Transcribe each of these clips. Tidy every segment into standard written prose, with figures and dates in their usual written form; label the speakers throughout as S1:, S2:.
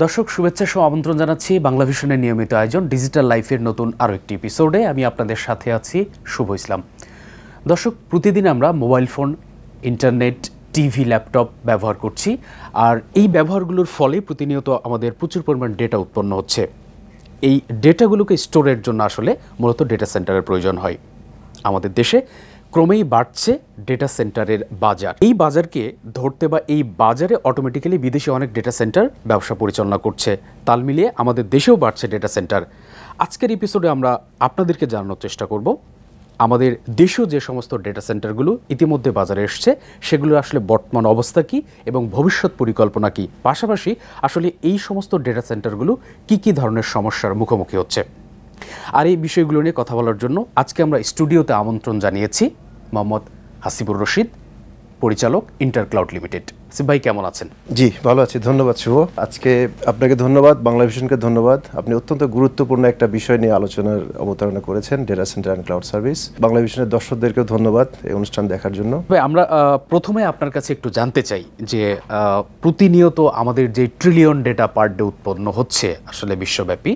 S1: দর্শক শুভেচ্ছা সহ আমন্ত্রণ জানাচ্ছি বাংলা ভিশনের নিয়মিত আয়োজন ডিজিটাল লাইফের নতুন আরও একটি এপিসোডে। আমি আপনাদের সাথে আছি শুভ ইসলাম। দর্শক, প্রতিদিন আমরা mobile phone, internet, TV, laptop ব্যবহার করছি, আর এই ব্যবহারগুলোর ফলে প্রতিনিয়ত আমাদের প্রচুর পরিমাণ ডেটা উৎপন্ন হচ্ছে। এই ডেটাগুলোকে স্টোরের জন্য আসলে মূলত ডেটা সেন্টারের প্রয়োজন হয়। আমাদের দেশে ক্রমেই বাড়ছে ডেটা সেন্টারের বাজার। এই বাজারকে ধরতে বা এই বাজারে অটোমেটিক্যালি বিদেশি অনেক ডেটা সেন্টার ব্যবসা পরিচালনা করছে। তাল মিলিয়ে আমাদের দেশেও বাড়ছে ডেটা সেন্টার। আজকের এপিসোডে আমরা আপনাদেরকে জানানোর চেষ্টা করব আমাদের দেশেও যে সমস্ত ডেটা সেন্টারগুলো ইতিমধ্যে বাজারে এসছে সেগুলো আসলে বর্তমান অবস্থা কী এবং ভবিষ্যৎ পরিকল্পনা কী, পাশাপাশি আসলে এই সমস্ত ডেটা সেন্টারগুলো কী কী ধরনের সমস্যার মুখোমুখি হচ্ছে। আর এই বিষয়গুলো নিয়ে কথা বলার জন্য আজকে আমরা স্টুডিওতে আমন্ত্রণ জানিয়েছি মোহাম্মদ হাসিবুর রশিদ, পরিচালক ইন্টারক্লাউড লিমিটেড। হাসিব ভাই, কেমন আছেন?
S2: জি, ভালো আছি, ধন্যবাদ শুভ। আজকে আপনাকে ধন্যবাদ, বাংলা ভিশনকে ধন্যবাদ। আপনি অত্যন্ত গুরুত্বপূর্ণ একটা বিষয় নিয়ে আলোচনার অবতারণা করেছেন, data centre and cloud service. Bangla ভিশনের দর্শকদেরকেও ধন্যবাদ এই অনুষ্ঠান দেখার জন্য।
S1: ভাই, আমরা প্রথমে আপনার কাছে একটু জানতে চাই যে প্রতিনিয়ত আমাদের যে ট্রিলিয়ন ডেটা পার ডে উৎপন্ন হচ্ছে আসলে বিশ্বব্যাপী,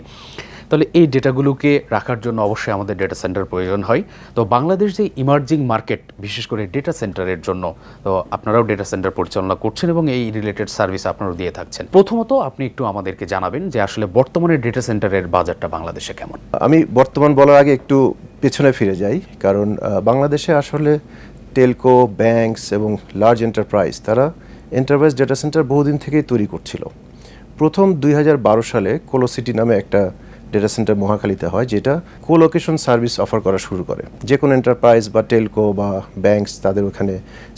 S1: তাহলে এই ডেটাগুলোকে রাখার জন্য অবশ্যই আমাদের ডেটা সেন্টার প্রয়োজন হয়। তো বাংলাদেশ যে ইমার্জিং মার্কেট, বিশেষ করে ডেটা সেন্টারের জন্য, তো আপনারাও ডেটা সেন্টার পরিচালনা করছেন এবং এই রিলেটেড সার্ভিস আপনারাও দিয়ে থাকছেন। প্রথমত আপনি একটু আমাদেরকে জানাবেন যে আসলে বর্তমানে ডেটা সেন্টারের বাজারটা বাংলাদেশে কেমন।
S2: আমি বর্তমান বলার আগে একটু পেছনে ফিরে যাই, কারণ বাংলাদেশে আসলে টেলকো, ব্যাংকস এবং লার্জ এন্টারপ্রাইজ, তারা এন্টারপ্রাইজ ডেটা সেন্টার বহুদিন থেকেই তৈরি করছিল। প্রথম 2012 সালে কোলোসিটি নামে একটা ডেটা সেন্টার মহাখালীতে হয়, যেটা কোলোকেশন সার্ভিস অফার করা শুরু করে। যে কোনো এন্টারপ্রাইজ বা টেলকো বা ব্যাংকস তাদের ওখানে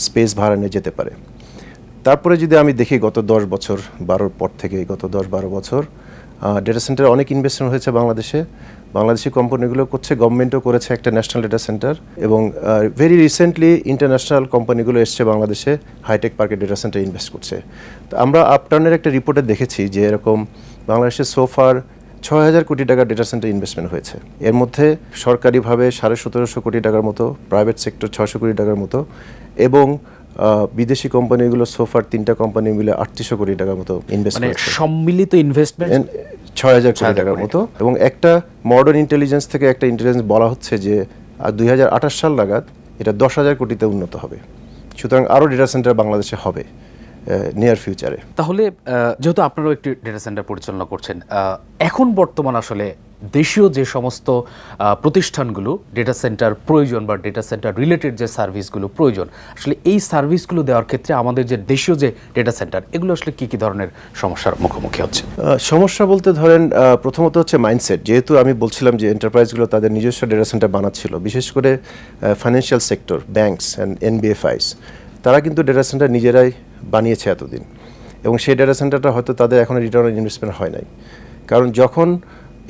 S2: স্পেস ভাড়া নিয়ে যেতে পারে। তারপরে যদি আমি দেখি গত 10 বছর, 12 পর থেকে গত 10-12 বছর ডেটা সেন্টারে অনেক ইনভেস্টমেন্ট হয়েছে বাংলাদেশে। বাংলাদেশি কোম্পানিগুলো করছে, গভর্নমেন্টও করেছে একটা ন্যাশনাল ডেটা সেন্টার, এবং ভেরি রিসেন্টলি ইন্টারন্যাশনাল কোম্পানিগুলো এসছে বাংলাদেশে হাইটেক পার্কে ডেটা সেন্টার ইনভেস্ট করছে। তো আমরা আপটার্নের একটা রিপোর্টে দেখেছি যে এরকম বাংলাদেশে সোফার 6,000 কোটি টাকার ডেটা সেন্টার ইনভেস্টমেন্ট হয়েছে। এর মধ্যে সরকারিভাবে 1750 কোটি টাকার মতো, প্রাইভেট সেক্টর 600 কোটি টাকার মতো, এবং বিদেশি কোম্পানিগুলো সোফার 3টা কোম্পানি মিলে 3800 কোটি টাকার মতো ইনভেস্ট করেছে।
S1: সম্মিলিত ইনভেস্টমেন্ট
S2: 6,000 কোটি টাকার মতো। এবং একটা মডার্ন ইন্টেলিজেন্স থেকে একটা ইন্টেলিজেন্স বলা হচ্ছে যে 2028 সাল নাগাদ এটা 10,000 কোটিতে উন্নত হবে। সুতরাং আরও ডেটা সেন্টার বাংলাদেশে হবে নিয়ার ফিউচারে।
S1: তাহলে যেহেতু আপনারাও একটি ডেটা সেন্টার পরিচালনা করছেন, এখন বর্তমান আসলে দেশীয় যে সমস্ত প্রতিষ্ঠানগুলো ডেটা সেন্টার প্রয়োজন বা ডেটা সেন্টার রিলেটেড যে সার্ভিসগুলো প্রয়োজন, আসলে এই সার্ভিসগুলো দেওয়ার ক্ষেত্রে আমাদের যে দেশীয় যে ডেটা সেন্টার, এগুলো আসলে কী কী ধরনের সমস্যার মুখোমুখি হচ্ছে?
S2: সমস্যা বলতে ধরেন, প্রথমত হচ্ছে মাইন্ডসেট। যেহেতু আমি বলছিলাম যে এন্টারপ্রাইজগুলো তাদের নিজস্ব ডেটা সেন্টার বানাচ্ছিল, বিশেষ করে ফাইন্যান্সিয়াল সেক্টর, ব্যাংকস অ্যান্ড এনবিএফআইস, তারা কিন্তু ডেটা সেন্টার নিজেরাই বানিয়েছে এতদিন, এবং সেই ডেটা সেন্টারটা হয়তো তাদের এখনও রিটার্ন অন ইনভেস্টমেন্ট হয় নাই। কারণ যখন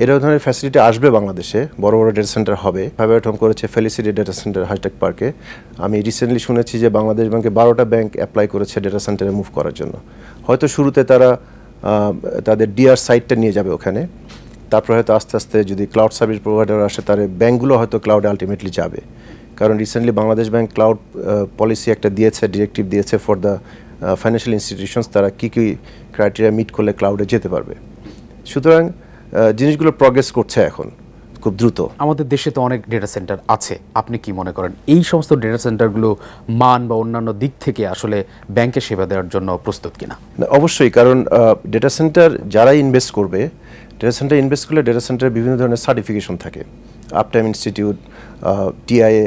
S2: এরকম ধরনের ফ্যাসিলিটি আসবে বাংলাদেশে, বড় বড় ডেটা সেন্টার হবে, ফাইবারটম করেছে ফেলিসিটি ডেটা সেন্টার হাইটেক পার্কে। আমি রিসেন্টলি শুনেছি যে বাংলাদেশ ব্যাংকে 12টা ব্যাংক অ্যাপ্লাই করেছে ডেটা সেন্টারে মুভ করার জন্য। হয়তো শুরুতে তারা তাদের ডিআর সাইটটা নিয়ে যাবে ওখানে, তারপর হয়তো আস্তে আস্তে যদি ক্লাউড সার্ভিস প্রোভাইডার আসে, তার ব্যাংকগুলো হয়তো ক্লাউডে আলটিমেটলি যাবে। কারণ recently Bangladesh bank cloud policy একটা দিয়েছে, ডিরেক্টিভ দিয়েছে ফর দ্য ফাইন্যান্সিয়াল ইনস্টিটিউশনস, তারা কী কী ক্রাইটেরিয়া মিট করলে ক্লাউডে যেতে পারবে। সুতরাং জিনিসগুলো প্রগ্রেস করছে এখন খুব দ্রুত।
S1: আমাদের দেশে তো অনেক ডেটা সেন্টার আছে, আপনি কি মনে করেন এই সমস্ত ডেটা সেন্টারগুলো মান বা অন্যান্য দিক থেকে আসলে ব্যাংকে সেবা দেওয়ার জন্য প্রস্তুত কিনা?
S2: অবশ্যই, কারণ ডেটা সেন্টার যারা ইনভেস্ট করবে, ডেটা সেন্টার ইনভেস্ট করলে ডেটা সেন্টারে বিভিন্ন ধরনের সার্টিফিকেশন থাকে। আপটাইম ইনস্টিটিউট, টিআইএ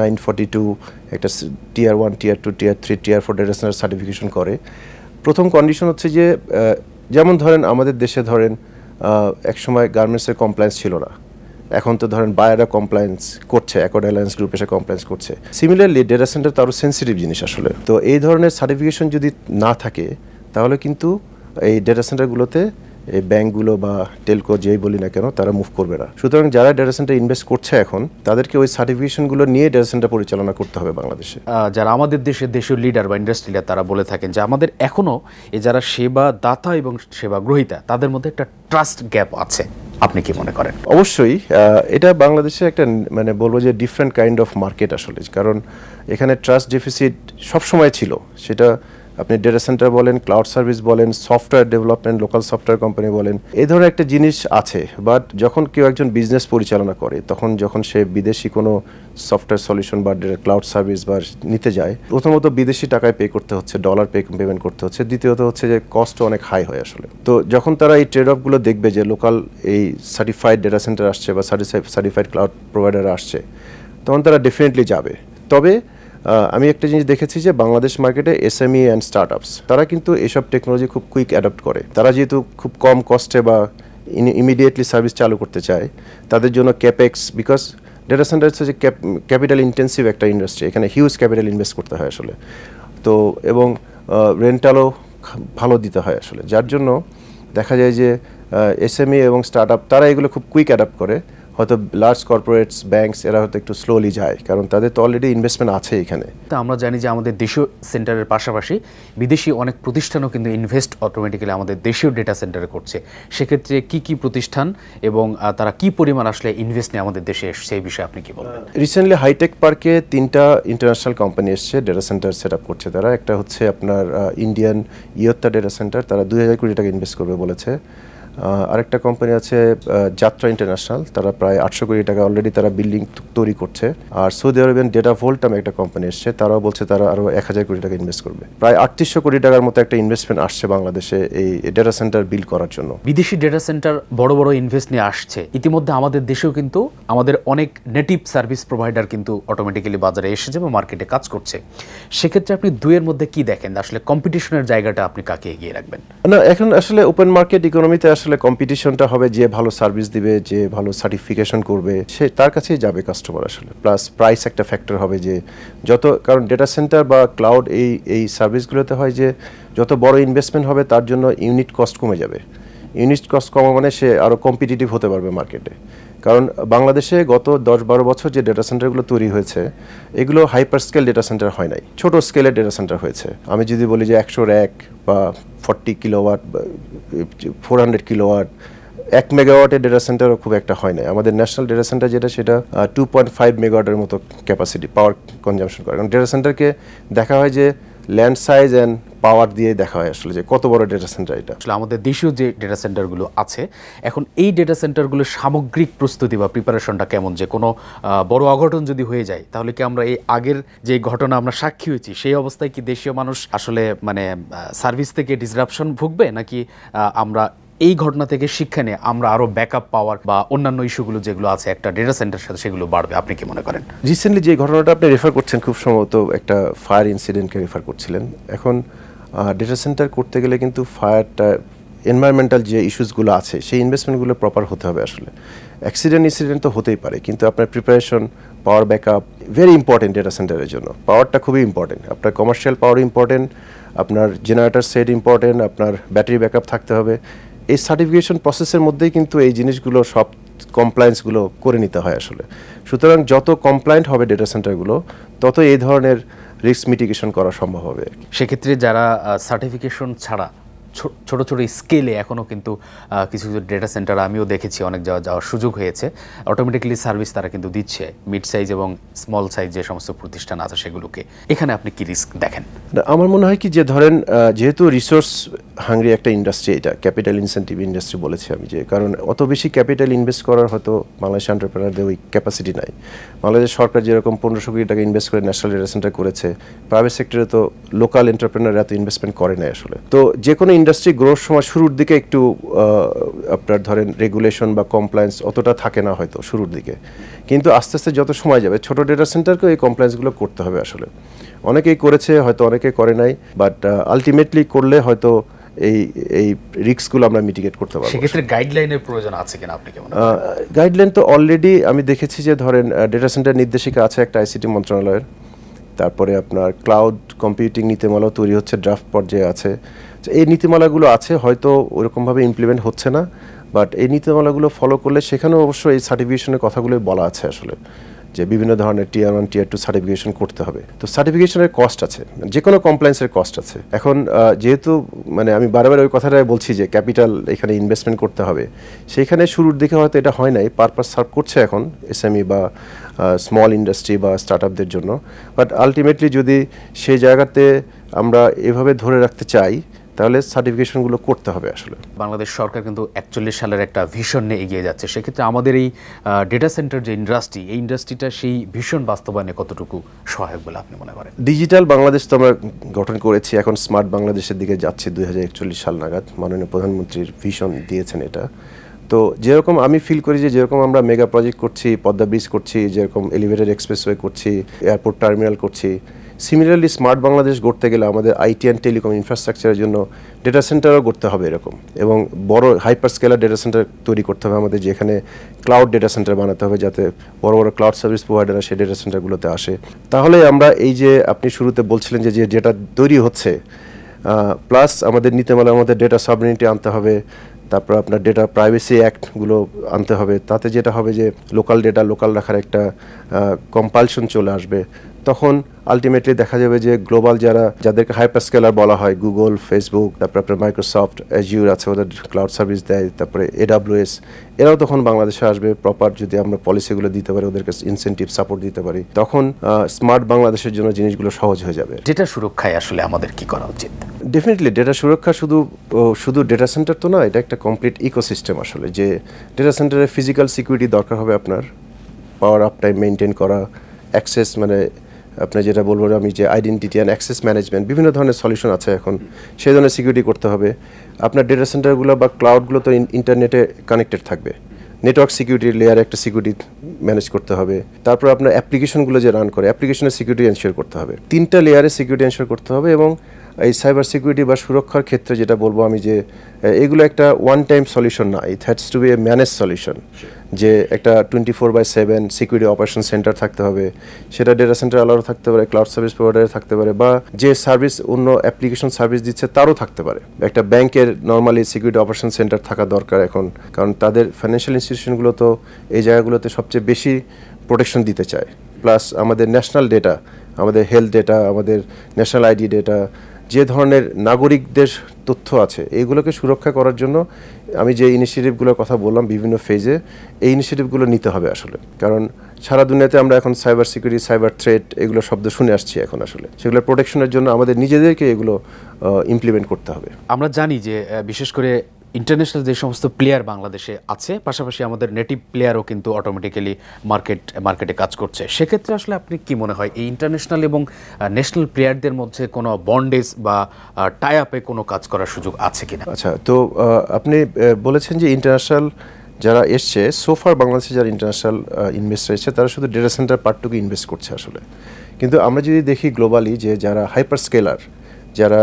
S2: 942, একটা টিয়ার 1, টিয়ার 2, টিয়ার 3, টিয়ার 4 ডেটা সেন্টার সার্টিফিকেশন করে। প্রথম কন্ডিশন হচ্ছে যে, যেমন ধরেন আমাদের দেশে ধরেন একসময় গার্মেন্টসের কমপ্লায়েন্স ছিল না, এখন তো ধরেন বায়াররা কমপ্লায়েন্স করছে, অ্যাকর্ড অ্যালায়েন্স গ্রুপ এসে কমপ্লায়েন্স করছে। সিমিলারলি ডেটা সেন্টার তো আরও সেন্সিটিভ জিনিস আসলে। তো এই ধরনের সার্টিফিকেশন যদি না থাকে, তাহলে কিন্তু এই ডেটা সেন্টারগুলোতে এই ব্যাংকগুলো বা টেলকো যেই বলি না কেন, তারা মুভ করবে না। সুতরাং যারা ডেটা সেন্টার ইনভেস্ট করছে এখন, তাদেরকে ওই সার্টিফিকেশনগুলো নিয়ে ডেটা সেন্টার পরিচালনা করতে হবে বাংলাদেশে।
S1: যারা আমাদের দেশের দেশীয় লিডার বা ইন্ডাস্ট্রি লিডার, তারা বলে থাকেন যে আমাদের এখনও এই যারা সেবা দাতা এবং সেবা গ্রহীতা, তাদের মধ্যে একটা ট্রাস্ট গ্যাপ আছে। আপনি কি মনে করেন?
S2: অবশ্যই, এটা বাংলাদেশে একটা মানে বলবো যে ডিফারেন্ট কাইন্ড অফ মার্কেট আসলে। কারণ এখানে ট্রাস্ট ডেফিসিট সবসময় ছিল, সেটা আপনি ডেটা সেন্টার বলেন, ক্লাউড সার্ভিস বলেন, software development, local software company বলেন, এই ধরনের একটা জিনিস আছে। বাট যখন কেউ একজন বিজনেস পরিচালনা করে, তখন যখন সে বিদেশি কোনো সফটওয়্যার সলিউশন বা ক্লাউড সার্ভিস বা নিতে যায়, প্রথমত বিদেশি টাকায় পে করতে হচ্ছে, ডলার পেমেন্ট করতে হচ্ছে, দ্বিতীয়ত হচ্ছে যে কস্টও অনেক হাই হয় আসলে। তো যখন তারা এই ট্রেড অফগুলো দেখবে যে লোকাল এই সার্টিফাইড ডেটা সেন্টার আসছে বা সার্টিফাইড ক্লাউড প্রোভাইডার আসছে, তখন তারা ডেফিনেটলি যাবে। তবে আমি একটা জিনিস দেখেছি যে বাংলাদেশ মার্কেটে এসএমই অ্যান্ড স্টার্টআপস তারা কিন্তু এসব টেকনোলজি খুব কুইক অ্যাডাপ্ট করে। তারা যেহেতু খুব কম কস্টে বা ইমিডিয়েটলি সার্ভিস চালু করতে চায়, তাদের জন্য ক্যাপেক্স, বিকজ ডেটা সেন্টার হচ্ছে যে ক্যাপিটাল ইন্টেন্সিভ একটা ইন্ডাস্ট্রি, এখানে হিউজ ক্যাপিটাল ইনভেস্ট করতে হয় আসলে। তো এবং রেন্টালও ভালো দিতে হয় আসলে, যার জন্য দেখা যায় যে এসএমই এবং স্টার্টআপ তারা এগুলো খুব কুইক অ্যাডাপ্ট করে। হয়তো লার্জ কর্পোরেটস, ব্যাংকস এরা হয়তো একটু স্লোলি যায়, কারণ তাদের তো অলরেডি ইনভেস্টমেন্ট আছে এখানে।
S1: তো আমরা জানি যে আমাদের দেশীয় সেন্টারের পাশাপাশি বিদেশি অনেক প্রতিষ্ঠানও কিন্তু ইনভেস্ট অটোমেটিক্যালি আমাদের দেশীয় ডেটা সেন্টারে করছে। সেক্ষেত্রে কি কি প্রতিষ্ঠান এবং তারা কি পরিমাণ আসলে ইনভেস্ট নিয়ে আমাদের দেশে এসছে, এই বিষয়ে আপনি কি বলবেন?
S2: রিসেন্টলি হাইটেক পার্কে 3টা ইন্টারন্যাশনাল কোম্পানি এসছে, ডেটা সেন্টার সেট আপ করছে তারা। একটা হচ্ছে আপনার ইন্ডিয়ান ইয়োত্তা ডেটা সেন্টার, তারা 2000 কোটি টাকা ইনভেস্ট করবে বলেছে। আরেকটা কোম্পানি আছে যাত্রা ইন্টারন্যাশনাল, তারা প্রায় 800 কোটি টাকা অলরেডি তারা বিল্ডিং তৈরি করছে। আর সৌদি আরবিয়ান ডেটা ভোল্ট নামে একটা কোম্পানি এসছে, তারাও বলছে তারা আরও 1000 কোটি টাকা ইনভেস্ট করবে। প্রায় 3800 কোটি টাকার মতো একটা ইনভেস্টমেন্ট আসছে বাংলাদেশে এই ডেটা সেন্টার বিল্ড করার জন্য।
S1: বিদেশি ডেটা সেন্টার বড় বড় ইনভেস্ট নিয়ে আসছে, ইতিমধ্যে আমাদের দেশেও কিন্তু আমাদের অনেক নেটিভ সার্ভিস প্রোভাইডার কিন্তু অটোমেটিক্যালি বাজারে এসেছে বা মার্কেটে কাজ করছে। সেক্ষেত্রে আপনি দুয়ের মধ্যে কি দেখেন, আসলে কম্পিটিশনের জায়গাটা আপনি কাকে এগিয়ে রাখবেন?
S2: না, এখন আসলে ওপেন মার্কেট ইকোনমিতে আসলে কম্পিটিশনটা হবে যে ভালো সার্ভিস দিবে, যে ভালো সার্টিফিকেশন করবে, সে তার কাছেই যাবে কাস্টমার আসলে। প্লাস প্রাইস একটা ফ্যাক্টর হবে যে যত, কারণ ডেটা সেন্টার বা ক্লাউড এই সার্ভিসগুলোতে হয় যে যত বড় ইনভেস্টমেন্ট হবে তার জন্য ইউনিট কস্ট কমে যাবে। ইউনিট কস্ট কমা মানে সে আরও কম্পিটিটিভ হতে পারবে মার্কেটে। কারণ বাংলাদেশে গত 10-12 বছর যে ডেটা সেন্টারগুলো তৈরি হয়েছে, এগুলো হাইপার স্কেল ডেটা সেন্টার হয় নাই, ছোট স্কেলের ডেটা সেন্টার হয়েছে। আমি যদি বলি যে 100 র্যাক বা 40 কিলোওয়াট, 400 কিলোওয়াট, 1 মেগাওয়াটের ডেটা সেন্টারও খুব একটা হয় না। আমাদের ন্যাশনাল ডেটা সেন্টার যেটা, সেটা 2.5 মেগাওয়াটের মতো ক্যাপাসিটি পাওয়ার কনজাম্পশন করে। কারণ ডেটা সেন্টারকে দেখা হয় যে ল্যান্ড সাইজ অ্যান্ড পাওয়ার দিয়ে দেখা হয় আসলে যে কত বড় ডেটা সেন্টার এটা।
S1: আসলে আমাদের দেশীয় যে ডেটা সেন্টারগুলো আছে, এখন এই ডেটা সেন্টারগুলোর সামগ্রিক প্রস্তুতি বা প্রিপারেশনটা কেমন? যে কোনো বড় অঘটন যদি হয়ে যায়, তাহলে কি আমরা এই আগের যে ঘটনা আমরা সাক্ষী হয়েছি, সেই অবস্থায় কি দেশীয় মানুষ আসলে মানে সার্ভিস থেকে ডিসরাপশন ভুগবে, নাকি আমরা এই ঘটনা থেকে শিক্ষা নিয়ে আমরা আরও ব্যাকআপ পাওয়ার বা অন্যান্য ইস্যুগুলো যেগুলো আছে একটা ডেটা সেন্টারের সাথে, সেগুলো বাড়বে? আপনি কি মনে করেন?
S2: রিসেন্টলি যে ঘটনাটা আপনি রেফার করছেন, খুব সম্ভবত একটা ফায়ার ইনসিডেন্টকে রেফার করছিলেন। এখন ডেটা সেন্টার করতে গেলে কিন্তু ফায়ারটা, এনভায়রনমেন্টাল যে ইস্যুসগুলো আছে, সেই ইনভেস্টমেন্টগুলো প্রপার হতে হবে আসলে। ইনসিডেন্ট তো হতেই পারে, কিন্তু আপনার preparation, power backup very important data সেন্টারের জন্য। পাওয়ারটা খুবই ইম্পর্টেন্ট, আপনার কমার্শিয়াল পাওয়ার ইম্পর্টেন্ট, আপনার জেনারেটর সেট ইম্পর্টেন্ট, আপনার ব্যাটারি ব্যাকআপ থাকতে হবে। এই সার্টিফিকেশন প্রসেসের মধ্যেই কিন্তু এই জিনিসগুলো, সব কমপ্লায়েন্সগুলো করে নিতে হয় আসলে। সুতরাং যত কমপ্লায়েন্ট হবে ডেটা সেন্টারগুলো, তত এই ধরনের রিস্ক মিটিগেশন করা সম্ভব হবে।
S1: সেক্ষেত্রে যারা সার্টিফিকেশন ছাড়া ছোট ছোট স্কেলে এখনও কিন্তু কিছু কিছু ডেটা সেন্টার আমিও দেখেছি, অনেক যাওয়ার সুযোগ হয়েছে, অটোমেটিক্যালি সার্ভিস তারা কিন্তু দিচ্ছে মিড সাইজ এবং স্মল সাইজ যে সমস্ত প্রতিষ্ঠান আছে সেগুলোকে। এখানে আপনি কি রিস্ক দেখেন?
S2: আমার মনে হয় কি যে ধরেন, যেহেতু রিসোর্স হাংরি একটা ইন্ডাস্ট্রি, এটা ক্যাপিটাল ইনসেন্টিভ ইন্ডাস্ট্রি বলেছি আমি, যে কারণ অত বেশি ক্যাপিটাল ইনভেস্ট করার হয়তো বাংলাদেশ এন্টারপ্রেনারদের ওই ক্যাপাসিটি নাই। বাংলাদেশ সরকার যেরকম 1500 কোটি টাকা ইনভেস্ট করে ন্যাশনাল ডেটা সেন্টার করেছে, প্রাইভেট সেক্টরে তো লোকাল এন্টারপ্রেনার এত ইনভেস্টমেন্ট করে নাই আসলে। তো যে কোনো ইন্ডাস্ট্রি গ্রোথ সময় শুরুর দিকে একটু আপনার ধরেন রেগুলেশন বা কমপ্লায়েন্স অতটা থাকে না হয়তো শুরুর দিকে, কিন্তু আস্তে আস্তে যত সময় যাবে ছোট ডেটা সেন্টারকে এই কমপ্লায়েন্সগুলো করতে হবে আসলে। অনেকেই করেছে, হয়তো অনেকে করে নাই, বাট আলটিমেটলি করলে হয়তো এই রিস্কগুলো আমরা মিটিগেট করতে পারবো।
S1: সেক্ষেত্রে গাইডলাইনের প্রয়োজন আছে কিনা আপনি কেমন?
S2: গাইডলাইন তো অলরেডি আমি দেখেছি যে ধরেন ডেটা সেন্টার নির্দেশিকা আছে একটা আইসিটি মন্ত্রণালয়ের, তারপরে আপনার ক্লাউড কম্পিউটিং নীতিমালাও তৈরি হচ্ছে, ড্রাফট পর্যায়ে আছে। এই নীতিমালাগুলো আছে, হয়তো ওরকমভাবে ইমপ্লিমেন্ট হচ্ছে না, বাট এই নীতিমালাগুলো ফলো করলে সেখানেও অবশ্য এই সার্টিফিকেশনের কথাগুলোই বলা আছে আসলে, যে বিভিন্ন ধরনের টিয়ার 1 টিয়ার 2 সার্টিফিকেশন করতে হবে। তো সার্টিফিকেশনের কস্ট আছে, যে কোনো কমপ্লায়েন্সের কস্ট আছে। এখন যেহেতু মানে আমি বারবার ওই কথাটাই বলছি যে ক্যাপিটাল এখানে ইনভেস্টমেন্ট করতে হবে, সেইখানে শুরুর দিকে হয়তো এটা হয় নাই, পারপাস সার্ভ করছে এখন এসএমই বা স্মল ইন্ডাস্ট্রি বা স্টার্টআপদের জন্য, বাট আলটিমেটলি যদি সেই জায়গাতে আমরা এভাবে ধরে রাখতে চাই তাহলে সার্টিফিকেশনগুলো করতে হবে আসলে।
S1: বাংলাদেশ সরকার কিন্তু 41 সালের একটা ভিশন নিয়ে এগিয়ে যাচ্ছে, সেক্ষেত্রে আমাদের এই ডেটা সেন্টার যে ইন্ডাস্ট্রি, এই ইন্ডাস্ট্রিটা সেই ভিশন বাস্তবায়নে কতটুকু সহায়ক বলে আপনি মনে করেন?
S2: ডিজিটাল বাংলাদেশ তো আমরা গঠন করেছি, এখন স্মার্ট বাংলাদেশের দিকে যাচ্ছে 2041 সাল নাগাদ। মাননীয় প্রধানমন্ত্রীর ভিশন দিয়েছেন এটা। তো যেরকম আমি ফিল করি যে যেরকম আমরা মেগা প্রজেক্ট করছি, পদ্মা ব্রিজ করছি, যেরকম এলিভেটেড এক্সপ্রেসওয়ে করছি, এয়ারপোর্ট টার্মিনাল করছি, সিমিলারলি স্মার্ট বাংলাদেশ গড়তে গেলে আমাদের আইটি অ্যান্ড টেলিকম ইনফ্রাস্ট্রাকচারের জন্য ডেটা সেন্টারও গড়তে হবে এরকম, এবং বড় হাইপার স্কেলার ডেটা সেন্টার তৈরি করতে হবে আমাদের, যেখানে ক্লাউড ডেটা সেন্টার বানাতে হবে যাতে বড় বড় ক্লাউড সার্ভিস প্রোভাইডাররা সেই ডেটা সেন্টারগুলোতে আসে। তাহলে আমরা এই যে আপনি শুরুতে বলছিলেন যে যেটা তৈরি হচ্ছে, প্লাস আমাদের নীতিমালার মধ্যে ডেটা সভরেনিটি আনতে হবে, তারপর আপনার ডেটা প্রাইভেসি অ্যাক্টগুলো আনতে হবে, তাতে যেটা হবে যে লোকাল ডেটা লোকাল রাখার একটা কম্পালশন চলে আসবে। তখন আলটিমেটলি দেখা যাবে যে গ্লোবাল যাদেরকে হাইপার স্কেলার বলা হয়, গুগল, ফেসবুক, তারপর আপনার মাইক্রোসফট, অ্যাজিউর আছে, ওদের ক্লাউড সার্ভিস দেয়, তারপরে AWS, এরাও তখন বাংলাদেশে আসবে প্রপার যদি আমরা পলিসিগুলো দিতে পারি, ওদেরকে ইনসেন্টিভ সাপোর্ট দিতে পারি, তখন স্মার্ট বাংলাদেশের জন্য জিনিসগুলো সহজ হয়ে যাবে।
S1: ডেটা সুরক্ষায় আসলে আমাদের কি করা উচিত?
S2: ডেফিনেটলি ডেটা সুরক্ষা শুধু ডেটা সেন্টার তো না, এটা একটা কমপ্লিট ইকোসিস্টেম আসলে। যে ডেটা সেন্টারে ফিজিক্যাল সিকিউরিটি দরকার হবে আপনার, পাওয়ার আপ টাইম মেনটেন করা, অ্যাক্সেস মানে আপনার যেটা বলবো আমি যে আইডেন্টিটি অ্যান্ড অ্যাক্সেস ম্যানেজমেন্ট, বিভিন্ন ধরনের সলিউশন আছে এখন, সেই ধরনের সিকিউরিটি করতে হবে। আপনার ডেটা সেন্টারগুলো বা ক্লাউডগুলো তো ইন্টারনেটে কানেক্টেড থাকবে, নেটওয়ার্ক সিকিউরিটি লেয়ারে একটা সিকিউরিটি ম্যানেজ করতে হবে। তারপর আপনার অ্যাপ্লিকেশনগুলো যে রান করে, অ্যাপ্লিকেশনের সিকিউরিটি এনশিওর করতে হবে, 3টা লেয়ারে সিকিউরিটি এনশিওর করতে হবে। এবং এই সাইবার সিকিউরিটি বা সুরক্ষার ক্ষেত্রে যেটা বলবো আমি যে এগুলো একটা ওয়ান টাইম সলিউশন না, it has to be a manage solution. যে একটা 24/7 সিকিউরিটি অপারেশন সেন্টার থাকতে হবে, সেটা ডেটা সেন্টার আলাদা থাকতে পারে, ক্লাউড সার্ভিস প্রোভাইডারে থাকতে পারে, বা যে সার্ভিস অন্য অ্যাপ্লিকেশন সার্ভিস দিচ্ছে তারও থাকতে পারে। একটা ব্যাংকের নর্মালি সিকিউরিটি অপারেশন সেন্টার থাকা দরকার এখন, কারণ তাদের ফাইন্যান্সিয়াল ইনস্টিটিউশনগুলো তো এই জায়গাগুলোতে সবচেয়ে বেশি প্রোটেকশন দিতে চায়। প্লাস আমাদের ন্যাশনাল ডেটা, আমাদের হেলথ ডেটা, আমাদের ন্যাশনাল আইডি ডেটা, যে ধরনের নাগরিকদের তথ্য আছে, এইগুলোকে সুরক্ষা করার জন্য আমি যে ইনিশিয়েটিভগুলোর কথা বললাম বিভিন্ন ফেজে, এই ইনিশিয়েটিভগুলো নিতে হবে আসলে। কারণ সারা দুনিয়াতে আমরা এখন সাইবার সিকিউরিটি, সাইবার থ্রেট এগুলো শব্দ শুনে আসছি এখন, আসলে সেগুলো প্রোটেকশনের জন্য আমাদের নিজেদেরকে এগুলো ইমপ্লিমেন্ট করতে হবে।
S1: আমরা জানি যে বিশেষ করে ইন্টারন্যাশনাল যে সমস্ত প্লেয়ার বাংলাদেশে আছে, পাশাপাশি আমাদের নেটিভ প্লেয়ারও কিন্তু অটোমেটিক্যালি মার্কেটে কাজ করছে। সেক্ষেত্রে আসলে আপনি কি মনে হয় এই ইন্টারন্যাশনাল এবং ন্যাশনাল প্লেয়ারদের মধ্যে কোনো বন্ডেজ বা টাই আপে কোনো কাজ করার সুযোগ আছে কিনা?
S2: আচ্ছা, তো আপনি বলেছেন যে ইন্টারন্যাশনাল যারা এসছে, সোফার বাংলাদেশে যারা ইন্টারন্যাশনাল ইনভেস্টর এসছে তারা শুধু ডেটা সেন্টার পার্টটুকু ইনভেস্ট করছে আসলে। কিন্তু আমরা যদি দেখি গ্লোবালি যে যারা হাইপার স্কেলার, যারা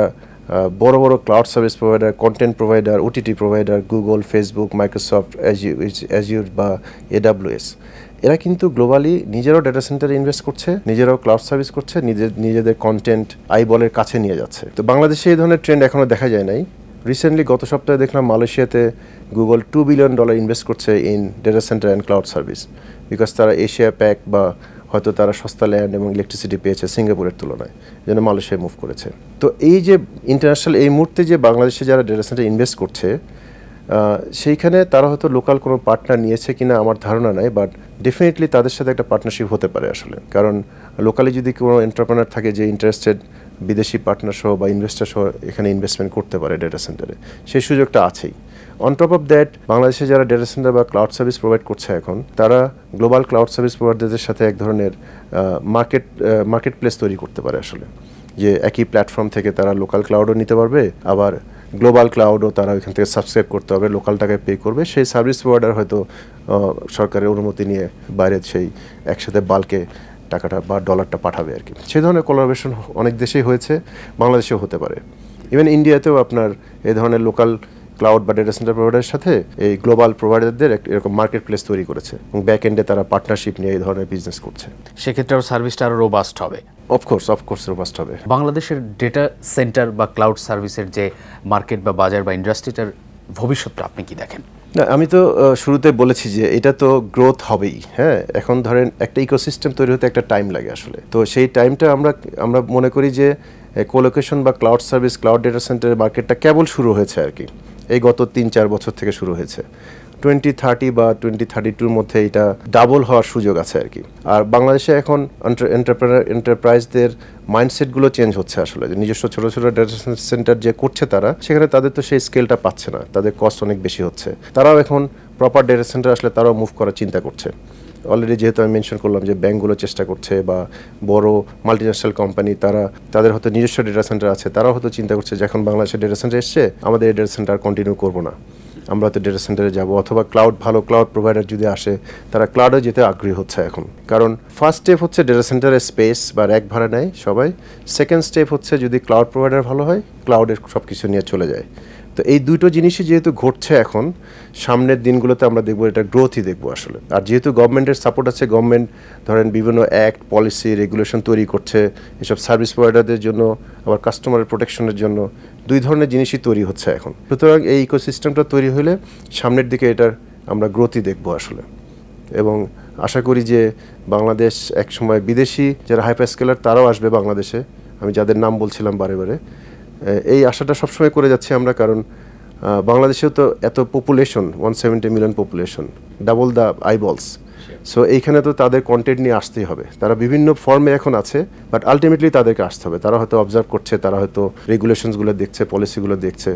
S2: বড় বড় cloud service provider, content provider, OTT provider, Google, Facebook, Microsoft, Azure বা AWS, এরা কিন্তু গ্লোবালি নিজেরাও ডেটা সেন্টারে ইনভেস্ট করছে, নিজেরাও ক্লাউড সার্ভিস করছে, নিজেদের কন্টেন্ট আইবলের কাছে নিয়ে যাচ্ছে। তো বাংলাদেশে এই ধরনের ট্রেন্ড এখনও দেখা যায় নাই। রিসেন্টলি গত সপ্তাহে দেখলাম মালয়েশিয়াতে গুগল $2 বিলিয়ন ইনভেস্ট করছে in data centre and cloud service, because তারা এশিয়া প্যাক বা হয়তো তারা সস্তা ল্যান্ড এবং ইলেকট্রিসিটি পেয়েছে সিঙ্গাপুরের তুলনায়, যেন মালয়েশিয়ায় মুভ করেছে। তো এই যে ইন্টারন্যাশনাল এই মুহূর্তে যে বাংলাদেশে যারা ডেটা সেন্টার ইনভেস্ট করছে, সেইখানে তারা হয়তো লোকাল কোনো পার্টনার নিয়েছে কিনা আমার ধারণা নাই, বাট ডেফিনেটলি তাদের সাথে একটা পার্টনারশিপ হতে পারে আসলে। কারণ লোকালি যদি কোনো এন্টারপ্রেনার থাকে যে ইন্টারেস্টেড বিদেশি পার্টনার সহ বা ইনভেস্টার সহ এখানে ইনভেস্টমেন্ট করতে পারে ডেটা সেন্টারে, সেই সুযোগটা আছেই। অন টপ অফ দ্যাট, বাংলাদেশে যারা ডেটা সেন্টার বা ক্লাউড সার্ভিস প্রোভাইড করছে এখন, তারা গ্লোবাল ক্লাউড সার্ভিস প্রোভাইডারদের সাথে এক ধরনের মার্কেট প্লেস তৈরি করতে পারে আসলে। যে একই প্ল্যাটফর্ম থেকে তারা লোকাল ক্লাউডও নিতে পারবে, আবার গ্লোবাল ক্লাউডও তারা ওইখান থেকে সাবস্ক্রাইব করতে হবে, লোকাল টাকায় পে করবে। সেই সার্ভিস প্রোভাইডার হয়তো সরকারের অনুমতি নিয়ে বাইরে সেই একসাথে বাল্কে টাকাটা বা ডলারটা পাঠাবে আর কি। সেই ধরনের কোলাবোরেশন অনেক দেশেই হয়েছে, বাংলাদেশেও হতে পারে। ইভেন ইন্ডিয়াতেও আপনার এই ধরনের লোকাল ক্লাউড বা ডেটা সেন্টার প্রোভাইডারের সাথে এই গ্লোবাল প্রোভাইডারদের এরকম মার্কেট প্লেস তৈরি করেছে এবং ব্যাক এন্ডে তারা পার্টনারশিপ নিয়ে এই ধরনের বিজনেস করছে।
S1: সেক্ষেত্রে সার্ভিসটা আরও রোবাস্ট হবে।
S2: অফকোর্স রোবাস্ট হবে।
S1: বাংলাদেশের ডেটা সেন্টার বা ক্লাউড সার্ভিসের যে মার্কেট বা বাজার বা ইন্ডাস্ট্রিটার ভবিষ্যৎটা আপনি কি দেখেন?
S2: না, আমি তো শুরুতে বলেছি যে এটা তো গ্রোথ হবেই। হ্যাঁ, এখন ধরেন একটা ইকোসিস্টেম তৈরি হতে একটা টাইম লাগে আসলে। তো সেই টাইমটা আমরা মনে করি যে কোলোকেশন বা ক্লাউড সার্ভিস, ক্লাউড ডেটা সেন্টারের মার্কেটটা কেবল শুরু হয়েছে আর কি, এই গত 3-4 বছর থেকে শুরু হয়েছে। 2030 বা 2032-র মধ্যে এটা ডাবল হওয়ার সুযোগ আছে আর কি। আর বাংলাদেশে এখন এন্টারপ্রাইজদের মাইন্ডসেটগুলো চেঞ্জ হচ্ছে আসলে, যে নিজস্ব ছোট ছোট ডেটা সেন্টার যে করছে তারা, সেখানে তাদের তো সেই স্কেলটা পাচ্ছে না, তাদের কস্ট অনেক বেশি হচ্ছে। তারাও এখন প্রপার ডেটা সেন্টার আসলে তারাও মুভ করার চিন্তা করছে। অলরেডি যেহেতু আমি মেনশন করলাম যে ব্যাঙ্কগুলো চেষ্টা করছে, বা বড় মাল্টিন্যাশনাল কোম্পানি তাদের হয়তো নিজস্ব ডেটা সেন্টার আছে, তারাও হয়তো চিন্তা করছে যে এখন বাংলাদেশের ডেটা সেন্টার এসছে, আমাদের এই ডেটা সেন্টার কন্টিনিউ করবো না, আমরা হয়তো ডেটা সেন্টারে যাবো, অথবা ভালো ক্লাউড প্রোভাইডার যদি আসে তারা ক্লাউডে যেতে আগ্রহী হচ্ছে এখন। কারণ ফার্স্ট স্টেপ হচ্ছে ডেটা সেন্টারের স্পেস বা র্যাক ভাড়া নেয় সবাই, সেকেন্ড স্টেপ হচ্ছে যদি ক্লাউড প্রোভাইডার ভালো হয়, ক্লাউডের সব কিছু নিয়ে চলে যায়। তো এই দুটো জিনিসই যেহেতু ঘটছে এখন, সামনের দিনগুলোতে আমরা দেখবো এটা গ্রোথই দেখবো আসলে। আর যেহেতু গভর্নমেন্টের সাপোর্ট আছে, গভর্নমেন্ট ধরেন বিভিন্ন অ্যাক্ট, পলিসি, রেগুলেশন তৈরি করছে এসব সার্ভিস প্রোভাইডারদের জন্য, আবার কাস্টমারের প্রোটেকশনের জন্য, দুই ধরনের জিনিসই তৈরি হচ্ছে এখন। সুতরাং এই ইকোসিস্টেমটা তৈরি হলে সামনের দিকে এটার আমরা গ্রোথই দেখবো আসলে। এবং আশা করি যে বাংলাদেশ একসময় বিদেশি যারা হাইপার স্কেলার তারাও আসবে বাংলাদেশে, আমি যাদের নাম বলছিলাম বারে, এই আশাটা সবসময় করে যাচ্ছি আমরা। কারণ বাংলাদেশেও তো এত population, 170 million population, double the eyeballs. So এইখানে তো তাদের কন্টেন্ট নিয়ে আসতেই হবে। তারা বিভিন্ন ফর্মে এখন আছে, বাট আলটিমেটলি তাদেরকে আসতে হবে। তারা হয়তো অবজার্ভ করছে, তারা হয়তো রেগুলেশনসগুলো দেখছে, পলিসিগুলো দেখছে,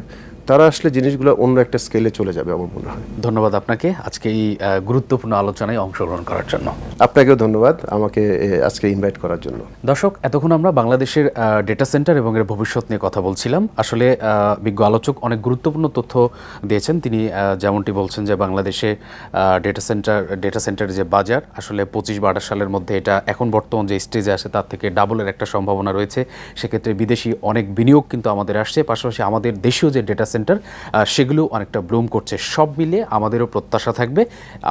S2: তারা আসলে জিনিসগুলো অন্য একটা স্কেলে চলে যাবে আমার মনে হয়।
S1: ধন্যবাদ আপনাকে আজকে এই গুরুত্বপূর্ণ আলোচনায় অংশগ্রহণ করার জন্য।
S2: আপনাকেও ধন্যবাদ আমাকে আজকে ইনভাইট করার জন্য।
S1: দর্শক, এতক্ষণ আমরা বাংলাদেশের ডেটা সেন্টার এবং এর ভবিষ্যৎ নিয়ে কথা বলছিলাম। আসলে বিজ্ঞ আলোচক অনেক গুরুত্বপূর্ণ তথ্য দিয়েছেন। তিনি যেমনটি বলছেন যে বাংলাদেশে ডেটা সেন্টারের যে বাজার, আসলে 25-28 সালের মধ্যে এটা এখন বর্তমান যে স্টেজে আসে তার থেকে ডাবলের একটা সম্ভাবনা রয়েছে। সেক্ষেত্রে বিদেশি অনেক বিনিয়োগ কিন্তু আমাদের আসছে, পাশাপাশি আমাদের দেশীয় যে ডেটা সেন্টার সেগুলো অনেকটা ব্লুম করছে। সব মিলে আমাদেরও প্রত্যাশা থাকবে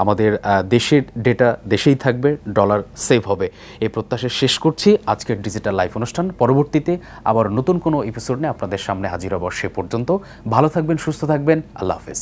S1: আমাদের দেশের ডেটা দেশেই থাকবে, ডলার সেভ হবে। এই প্রত্যাশা শেষ করছি আজকের ডিজিটাল লাইফ অনুষ্ঠান। পরবর্তীতে আবার নতুন কোনো এপিসোড নিয়ে আপনাদের সামনে হাজির হব। সে পর্যন্ত ভালো থাকবেন, সুস্থ থাকবেন। আল্লাহ হাফেজ।